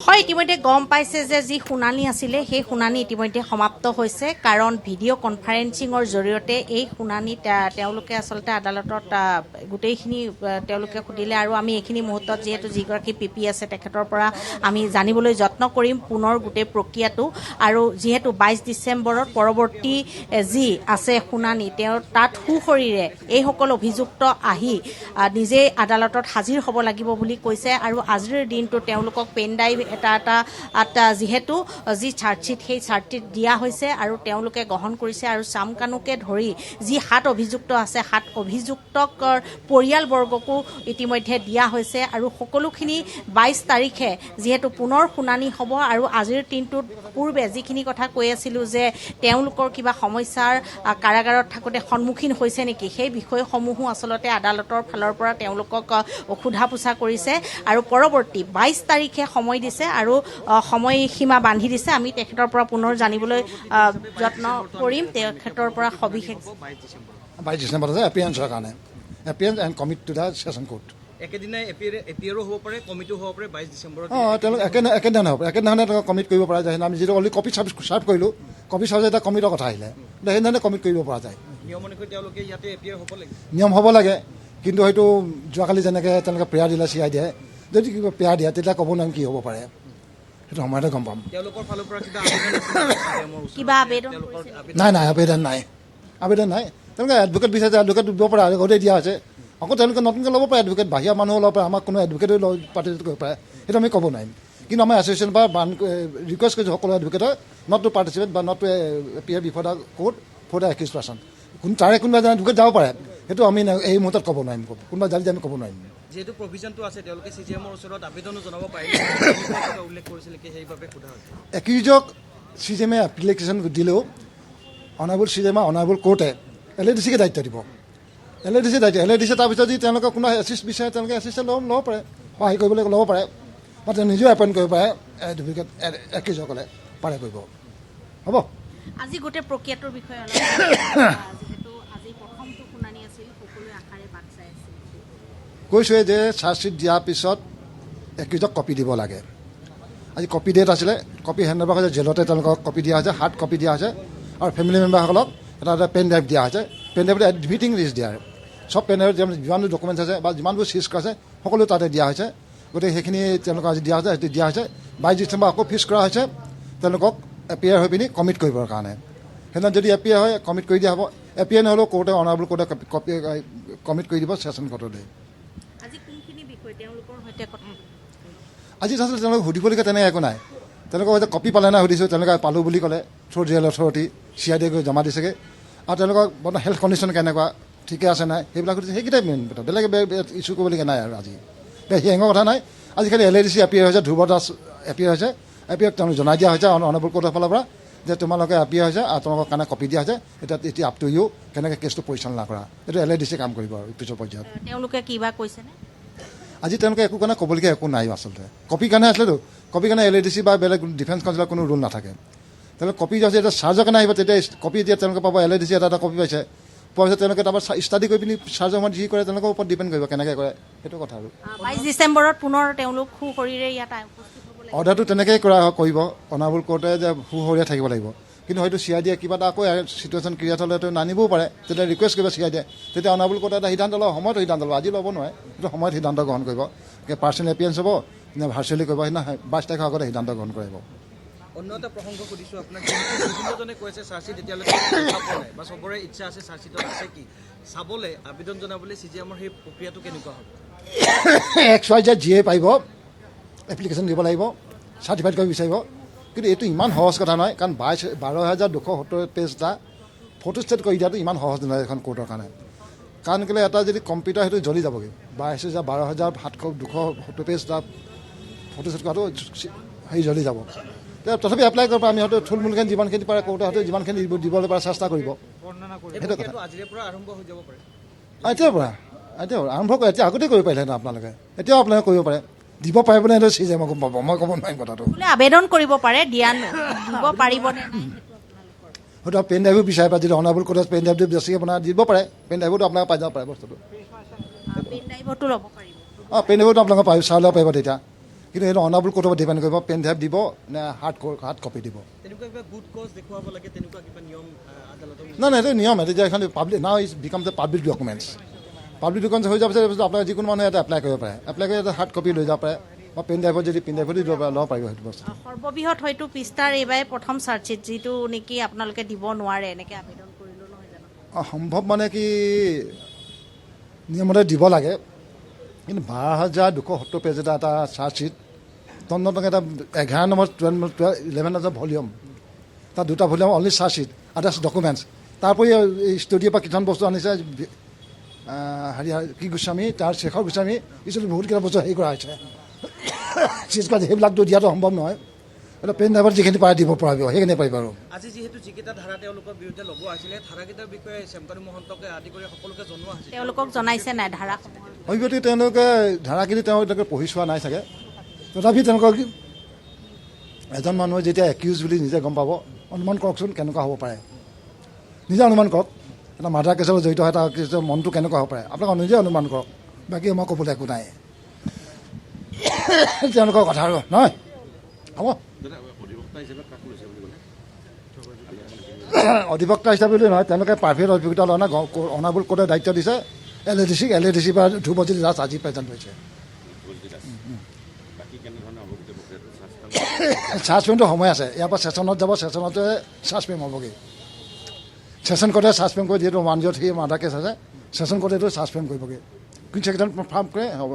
হয় ইতিমধ্যে গম পাইছে যে যি শুনানি আছিলে সেই শুনানি ইতিমধ্যে সমাপ্ত হৈছে কাৰণ ভিডিঅ' কনফাৰেন্সিঙৰ জৰিয়তে এই শুনানি তেওঁলোকে আচলতে আদালতত গোটেইখিনি তেওঁলোকে সুধিলে আৰু আমি এইখিনি মুহূৰ্তত যিহেতু যিগৰাকী পিপি আছে তেখেতৰ পৰা আমি জানিবলৈ যত্ন কৰিম পুনৰ গোটেই প্ৰক্ৰিয়াটো আৰু যিহেতু 22 ডিচেম্বৰত পৰৱৰ্তী যি আছে শুনানি তেওঁৰ তাত সুশৰীৰে এইসকল অভিযুক্ত আহি নিজে আদালতত হাজিৰ হ'ব লাগিব বুলি কৈছে আৰু আজিৰ দিনটো তেওঁলোকক পেন ড্ৰাইভ এটা যিহেতু যি চাৰ্জশ্বিট সেই চাৰ্জশ্বিট দিয়া হৈছে আৰু তেওঁলোকে গ্ৰহণ কৰিছে আৰু চামকানুকে ধৰি যি 7 অভিযুক্ত আছে 7 অভিযুক্তক পৰিয়ালবৰ্গকো ইতিমধ্যে দিয়া হৈছে আৰু সকলোখিনি 22 তাৰিখে যিহেতু পুনৰ শুনানি হ'ব আৰু আজিৰ দিনটোত পূৰ্বে যিখিনি কথা কৈ আছিলোঁ যে তেওঁলোকৰ কিবা সমস্যাৰ কাৰাগাৰত থাকোঁতে সন্মুখীন হৈছে নেকি সেই বিষয়সমূহো আচলতে আদালতৰ ফালৰ পৰা তেওঁলোকক সোধা পোছা কৰিছে আৰু পৰৱৰ্তী 22 তাৰিখে সময় দিছে আৰু সময়সীমা বান্ধি দিছে আমি তেখেতৰ পৰা পুনৰ জানিবলৈ যত্ন কৰিম তেখেতৰ পৰা সবিশেষ 22 ডিচেম্বৰত এপিয়াৰেঞ্চৰ কাৰণে appearance and commit to the session court একেদিনাই এপিয়াৰো হ'ব পাৰে কমিটিও হ'ব পাৰে 22 ডিচেম্বৰত তেওঁলোক একেদিনাই হ'ব একেদিনাখনে তেওঁলোকক কমিট কৰিব পৰা যায় আমি যিটো অলৰেডি কপি ছাৰ্ভ কৰিলোঁ কপি ছাৰ্ভ এটা কমিটৰ কথা আহিলে সেইদিনাখনে কমিট কৰিব পৰা যায় নিয়ম অনুসৰি তেওঁলোকে ইয়াতে এপিয়াৰ হ'ব লাগে নিয়ম হ'ব লাগে কিন্তু হয়তো যোৱাকালি যেনেকৈ তেওঁলোকে প্ৰেয়াৰ দিলে চিআই দিয়ে যদি কিবা প্ৰেয়াৰ দিয়ে তেতিয়া ক'ব নোৱাৰিম কি হ'ব পাৰে সেইটো সময়তে গম পাম তেওঁলোকৰ ফালৰ পৰা কিবা আবেদন আবেদন নাই তেওঁলোকে এডভকেট বিচাৰিছে এডভকেট দিব পাৰে আগতেই দিয়া হৈছে আকৌ তেওঁলোকে নতুনকৈ ল'ব পাৰে এডভকেট বাহিৰা মানুহ ল'ব পাৰে আমাক কোনো এডভকেটো পাৰ্টিচিপেট কৰিব পাৰে সেইটো আমি ক'ব নোৱাৰিম কিন্তু আমাৰ এছ'চিয়েশ্যন পৰা ৰিকুৱেষ্ট কৰিছোঁ সকলো এডভকেটৰ নট টু পাৰ্টিচিপেট বা not to appear before the court for the accused person কোনোবা এডভকেট যাব পাৰে সেইটো আমি এই মুহূৰ্তত ক'ব নোৱাৰিম কোনোবা জানি আমি ক'ব নোৱাৰিম যেহেতু প্ৰভিজনটো আছে তেওঁলোকে চিজিএমৰ ওচৰত আবেদনো জনাব পাৰে উল্লেখ কৰিছিল কি সেইবাবে সোধা হৈছে একিউজক চিজিএমে এপ্লিকেশ্যন দিলেও অনাৰেবল চিজিএমৰ অনাৰেবল কোৰ্টে LADCকে দায়িত্ব দিব LADC তাৰপিছত যদি তেওঁলোকে কোনো এছিষ্ট বিচাৰে তেওঁলোকে এছিষ্ট ল'ব পাৰে সহায় কৰিবলৈ ল'ব পাৰে বা তেওঁ নিজেও এপইণ্ট কৰিব পাৰে এডভকেট একিউজসকলে পাৰে কৰিব হ'ব আজি গোটেই প্ৰক্ৰিয়াটোৰ বিষয়ে অলপ যিহেতু আজি প্ৰথমটো শুনানি আছিল সকলোৱে আশাৰে বাট চাই আছিল কৈছোঁৱে যে চাৰ্জশ্বিট দিয়াৰ পিছত একিউজক কপি দিব লাগে আজি কপি ডেট আছিলে কপি হেণ্ডঅভাৰ হৈছে জেলতে তেওঁলোকক কপি দিয়া হৈছে 7 কপি দিয়া হৈছে আৰু ফেমিলি মেম্বাৰসকলক এটা পেন ড্ৰাইভ দিয়া হৈছে পেন ড্ৰাইভত এডমিটিং লিষ্ট দিয়া চব পেন ড্ৰাইভত যিমানবোৰ ডকুমেণ্টছ আছে বা যিমানবোৰ চিজ আছে সকলো তাতে দিয়া হৈছে গতিকে সেইখিনি তেওঁলোকক আজি দিয়া হৈছে সেইটো দিয়া হৈছে 22 ডিচেম্বৰ আকৌ ফিক্স কৰা হৈছে তেওঁলোকক এপিয়াৰ হৈ পিনি কমিট কৰিবৰ কাৰণে সেইদিনা যদি এপিয়াৰ হয় কমিট কৰি দিয়া হ'ব এপিয়াৰ নহ'লেও কোৰ্টে অনাৰেবল কোৰ্টে কমিট কৰি দিব ছেছন কোৰ্টতে আজি কোনখিনি বিষয় তেওঁলোকৰ সৈতে কথা আজি আচলতে তেওঁলোকক সুধিবলগীয়া তেনেকৈ একো নাই তেওঁলোকক হয়তো কপি পালে নাই সুধিছোঁ তেওঁলোকে পালোঁ বুলি ক'লে থ্ৰু জেল অথৰিটি CID গৈ জমা দিছেগৈ আৰু তেওঁলোকক বৰ্তমান হেল্থ কণ্ডিশ্যন কেনেকুৱা ঠিকে আছে নাই সেইবিলাক সুধিছে সেইকেইটাই মেইন কথা বেলেগ ইছ্যু কৰিবলগীয়া নাই আৰু আজি হেঙৰ কথা নাই আজিকালি LADC এপিয়াৰ হৈছে ধ্ৰুৱ দাস এপিয়াৰ হৈছে এপিয়াৰক তেওঁলোক জনাই দিয়া হৈছে অনাৰেবল কোৰ্টৰ ফালৰ পৰা যে তোমালোকে এপিয়াৰ হৈছে আৰু তোমালোকৰ কাৰণে কপি দিয়া হৈছে এতিয়া আপ টু ইউ কেনেকৈ কেছটো পৰিচালনা কৰা এইটো LADC কাম কৰিব আৰু পিছৰ পৰ্যায়ত তেওঁলোকে কিবা কৈছেনে আজি তেওঁলোকে একো কাৰণে ক'বলগীয়া একো নাই আচলতে কপি কাৰণে আছিলেতো কপি কাৰণে LADC বা বেলেগ ডিফেন্স কাউন্সিলৰ কোনো ৰুল নাথাকে তেওঁলোকে কপি আছে এতিয়া চাৰ্জৰ কাৰণে আহিব তেতিয়া কপি এতিয়া তেওঁলোকে পাব LADC এটা কপি পাইছে পোৱাৰ পিছত তেওঁলোকে তাৰপৰা ষ্টাডি কৰি পিনি চাৰ্জৰ সময়ত যি কৰে তেওঁলোকৰ ওপৰত ডিপেণ্ড কৰিব কেনেকৈ কৰে সেইটো কথা আৰু 22 ডিচেম্বৰত পুনৰ তেওঁলোক সুশৰীৰে ইয়াত উপস্থিত হ'ব লাগিব অৰ্ডাৰটো তেনেকৈয়ে কৰা কৰিব অনাৰেবল কোৰ্টে যে সুশৰীৰে থাকিব লাগিব কিন্তু হয়তো CID কিবা এটা আকৌ চিটুৱেশ্যন ক্ৰিয়েট হ'লেতো নানিবও পাৰে তেতিয়া ৰিকুৱেষ্ট কৰিব CID তেতিয়া অনাৰেবল কোৰ্টে এটা সিদ্ধান্ত ল'ব সময়ত সিদ্ধান্ত ল'ব আজি ল'ব নোৱাৰে সেইটো সময়ত সিদ্ধান্ত গ্ৰহণ কৰিব পাৰ্চনেল এপিয়েৰেঞ্চ হ'ব নে ভাৰ্চুৱেলি কৰিব সেইদিনা 22 তাৰিখৰ আগতে সিদ্ধান্ত গ্ৰহণ কৰিব অন্য এটা প্ৰসংগ সুধিছোঁ আপোনাক বিভিন্নজনে কৈছে চাৰ্জশ্বিট এতিয়ালৈকে নাই বা চবৰে ইচ্ছা আছে চাৰ্জশ্বিটত আছে কি চাবলৈ আবেদন জনাবলৈ চিজিএমৰ সেই প্ৰক্ৰিয়াটো কেনেকুৱা হ'ব XYZ যিয়ে পাৰিব এপ্লিকেশ্যন দিব লাগিব চাৰ্টিফাইড কৰিব বিচাৰিব কিন্তু এইটো ইমান সহজ কথা নহয় কাৰণ 12,270 পেজ এটা ফটো ষ্টেট কৰি দিয়াটো ইমান সহজ নহয় এখন কোৰ্টৰ কাৰণে কাৰণ কেলৈ এটা যদি কম্পিউটাৰ সেইটো জ্বলি যাবগৈ 12,270 পেজ এটা ফটো ষ্টেট কৰাটো হেৰি জ্বলি যাব তথাপি এপ্লাই কৰিব আমি হয়তো থুলমূলকৈ যিমানখিনি পাৰে কোৰ্টে হয়তো যিমানখিনি দিবলৈ পাৰে চেষ্টা কৰিব সেইটো কথা আজিৰে পৰা আৰম্ভ হৈ যাব পাৰে এতিয়াৰ পৰা আৰম্ভ কৰে এতিয়া আগতেই কৰিব পাৰিলেহেঁতেন আপোনালোকে এতিয়াও আপোনালোকে কৰিব পাৰে দিব পাৰিব নে সেইটো চিজে মই গম পাব মই ক'ব নোৱাৰিম কথাটো আবেদন কৰিব পাৰে দিব পাৰিবনে হয়তো পেন ড্ৰাইভো বিচাৰে পায় যদি অনাৰেবল কোৰ্টে পেন ড্ৰাইভটো বেছিকৈ বনাই দিব পাৰে পেন ড্ৰাইভতো আপোনালোকে পাই যাব পাৰে বস্তুটো পেন ড্ৰাইভতো ল'ব পাৰিব পেন ড্ৰাইভতো আপোনালোকে চাই ল'ব পাৰিব তেতিয়া কিন্তু সেইটো অনাবুল ক'ত ডিপেণ্ড কৰিব পেন ড্ৰাইভ দিব নে হাৰ্ড কপি দিব তেনেকুৱা কিবা গুড কজ দেখুৱাব লাগে তেনেকুৱা কিবা নিয়ম আদালতৰ নাই নাই এইটো নিয়ম এইটো যে এখন public now is became the public documents public documents হৈ যোৱাৰ পিছত আপোনাৰ যিকোনো মানুহে এটা এপ্লাই কৰিব পাৰে এপ্লাই কৰি এটা হাৰ্ড কপি লৈ যাব পাৰে বা পেন ড্ৰাইভত যদি পেন ড্ৰাইভত ল'ব পাৰিব সেইটো বস্তু সৰ্ববৃহৎ হয়তো পিষ্টাৰ এইবাৰ প্ৰথম চাৰ্জশ্বিট যিটো নেকি আপোনালোকে দিব নোৱাৰে এনেকৈ আবেদন কৰিলোঁ নহয় জানো সম্ভৱ মানে কি নিয়মতে দিব লাগে কিন্তু 12,270 পেজ এটা চাৰ্জশ্বিট তন্নতকে এটা 11 নম্বৰ 11 নম্বৰ ভলিউম তাত দুটা volume only charge sheet others documents তাৰোপৰি এই ষ্টুডিঅ'ৰ পৰা কিছুমান বস্তু আনিছে কি গোস্বামী তাৰ শেখৰ গোস্বামী কিছু বহুতকেইটা বস্তু হেৰি কৰা হৈছে সেইবিলাকতো দিয়াটো সম্ভৱ নহয় এটা পেন ড্ৰাইভত যিখিনি পাৰে দিব পাৰিব সেইখিনি পাৰিব আৰু আজি যিহেতু যিকেইটা ধাৰা তেওঁলোকৰ বিৰুদ্ধে ল'ব আছিলে ধাৰাকেইটাৰ বিষয়ে চেমকাৰী মহন্তকে আদি কৰি সকলোকে জনোৱা হৈছে তেওঁলোকক জনাইছে নাই ধাৰা হয়তো তেওঁলোকে ধাৰাখিনি তেওঁলোকে পঢ়ি চোৱা নাই চাগে তথাপি তেওঁলোকক এজন মানুহে যেতিয়া একিউজ বুলি নিজে গম পাব অনুমান কৰকচোন কেনেকুৱা হ'ব পাৰে নিজে অনুমান কৰক এটা মাৰ্ডাৰ কেছৰ জড়িত এটা কেছৰ মনটো কেনেকুৱা হ'ব পাৰে আপোনালোকে নিজে অনুমান কৰক বাকী মই ক'বলৈ একো নাই তেওঁলোকৰ কথা আৰু নহয় হ'ব অধিবক্তা হিচাপে বুলি নহয় তেওঁলোকে প্ৰাইভেট অধিবক্তা লয় না অনাবুল কোৰ্টে দায়িত্ব দিছে LADC পৰা ধ্ৰুৱজ্যোতি দাস আজি প্ৰেজেণ্ট হৈছে ছাছপেণ্ডটো সময় আছে ইয়াৰ পৰা ছেশ্যনত যাব ছেশ্যনতে ছাছপেণ্ড হ'বগৈ ছেশ্যন কোৰ্টে ছাছপেণ্ড কৰি যিহেতু 103 মাৰ্ডাৰ কেছ আছে ছেশ্যন কোৰ্টেটো ছাছপেণ্ড কৰিবগৈ কিন্তু ছেকেণ্ড ফাৰ্ম কৰে হ'ব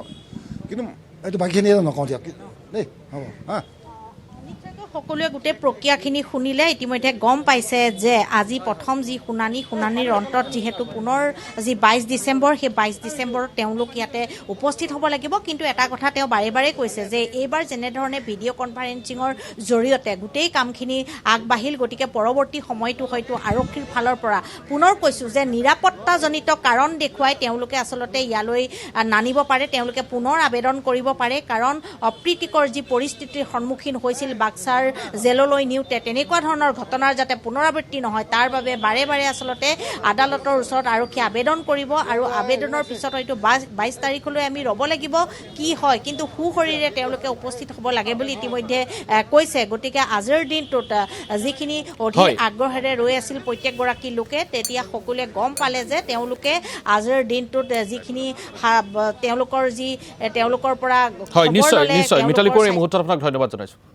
কিন্তু এইটো বাকীখিনি নকওঁ দিয়ক দেই হ'ব হা সকলোৱে গোটেই প্ৰক্ৰিয়াখিনি শুনিলে ইতিমধ্যে গম পাইছে যে আজি প্ৰথম যি শুনানিৰ অন্তত যিহেতু পুনৰ যি 22 ডিচেম্বৰ সেই 22 ডিচেম্বৰত তেওঁলোক ইয়াতে উপস্থিত হ'ব লাগিব কিন্তু এটা কথা তেওঁ বাৰে বাৰে কৈছে যে এইবাৰ যেনেধৰণে ভিডিঅ' কনফাৰেন্সিঙৰ জৰিয়তে গোটেই কামখিনি আগবাঢ়িল গতিকে পৰৱৰ্তী সময়টো হয়তো আৰক্ষীৰ ফালৰ পৰা পুনৰ কৈছোঁ যে নিৰাপত্তাজনিত কাৰণ দেখুৱাই তেওঁলোকে আচলতে ইয়ালৈ নানিব পাৰে তেওঁলোকে পুনৰ আবেদন কৰিব পাৰে কাৰণ অপ্ৰীতিকৰ যি পৰিস্থিতিৰ সন্মুখীন হৈছিল বাক্সাৰ জেললৈ নিওঁতে তেনেকুৱা ধৰণৰ ঘটনাৰ যাতে পুনৰাবৃত্তি নহয় তাৰ বাবে বাৰে বাৰে আচলতে আদালতৰ ওচৰত আৰক্ষী আবেদন কৰিব আৰু আবেদনৰ পিছত হয়তো 22 তাৰিখলৈ আমি ৰ'ব লাগিব কি হয় কিন্তু সুশৰীৰে তেওঁলোকে উপস্থিত হ'ব লাগে বুলি ইতিমধ্যে কৈছে গতিকে আজিৰ দিনটোত যিখিনি অধিক আগ্ৰহেৰে ৰৈ আছিল প্ৰত্যেকগৰাকী লোকে তেতিয়া সকলোৱে গম পালে যে তেওঁলোকে আজিৰ দিনটোত যিখিনি তেওঁলোকৰ পৰা নিশ্চয় মিতালী কোঁৱৰ এই মুহূৰ্তত আপোনাক ধন্যবাদ জনাইছোঁ